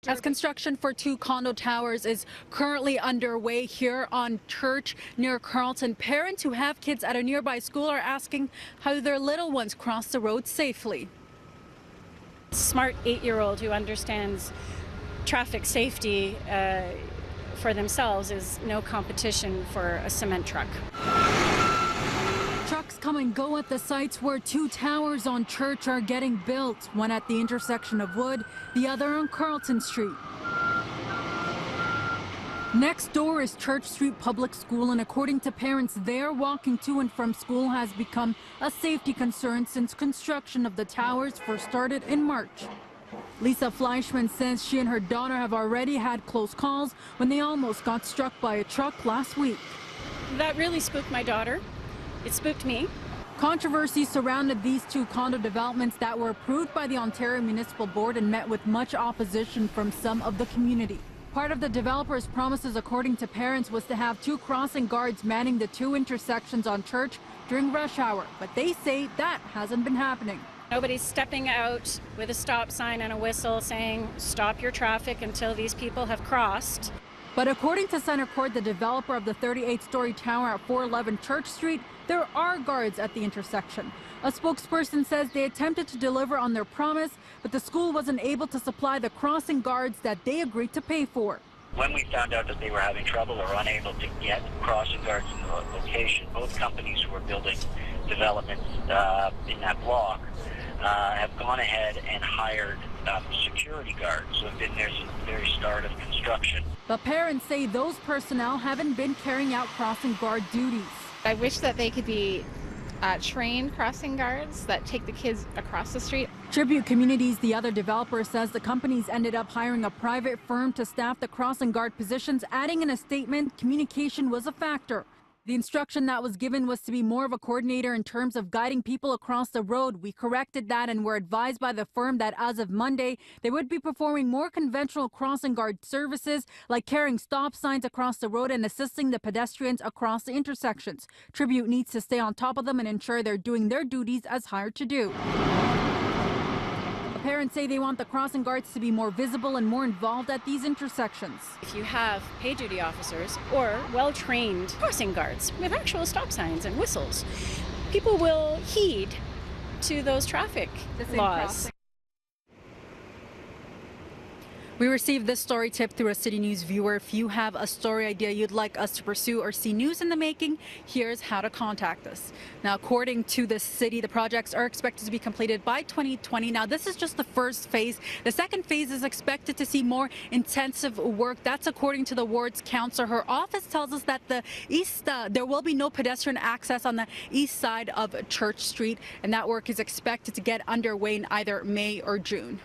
As construction for 2 condo towers is currently underway here on Church near Carlton, parents who have kids at a nearby school are asking how their little ones cross the road safely. Smart 8-year-old who understands traffic safety for themselves is no competition for a cement truck. Trucks come and go at the sites where 2 towers on Church are getting built, one at the intersection of Wood, the other on Carlton Street. Next door is Church Street Public School, and according to parents there, walking to and from school has become a safety concern since construction of the towers first started in March. Lisa Fleischman says she and her daughter have already had close calls when they almost got struck by a truck last week. That really spooked my daughter. It spooked me. Controversy surrounded these 2 condo developments that were approved by the Ontario Municipal Board and met with much opposition from some of the community. Part of the developer's promises, according to parents, was to have 2 crossing guards manning the 2 intersections on Church during rush hour, but they say that hasn't been happening. Nobody's stepping out with a stop sign and a whistle saying, stop your traffic until these people have crossed. But according to Center Court, the developer of the 38-story tower at 411 Church Street, there are guards at the intersection. A spokesperson says they attempted to deliver on their promise, but the school wasn't able to supply the crossing guards that they agreed to pay for. When we found out that they were having trouble or unable to get crossing guards in the location, both companies who were building developments in that block have gone ahead and hired security guards who have been there since the very start of construction. But parents say those personnel haven't been carrying out crossing guard duties. I wish that they could be trained crossing guards that take the kids across the street. Tribute Communities, the other developer, says the companies ended up hiring a private firm to staff the crossing guard positions, adding in a statement communication was a factor. The instruction that was given was to be more of a coordinator in terms of guiding people across the road. We corrected that and were advised by the firm that as of Monday, they would be performing more conventional crossing guard services like carrying stop signs across the road and assisting the pedestrians across the intersections. Tribute needs to stay on top of them and ensure they're doing their duties as hired to do. Parents say they want the crossing guards to be more visible and more involved at these intersections. If you have paid duty officers or well-trained crossing guards with actual stop signs and whistles, people will heed to those traffic laws. We received this story tip through a City News viewer. If you have a story idea you'd like us to pursue or see news in the making, here's how to contact us. Now, according to the city, the projects are expected to be completed by 2020. Now, this is just the first phase. The second phase is expected to see more intensive work. That's according to the ward's councillor. Her office tells us that there will be no pedestrian access on the east side of Church Street, and that work is expected to get underway in either May or June.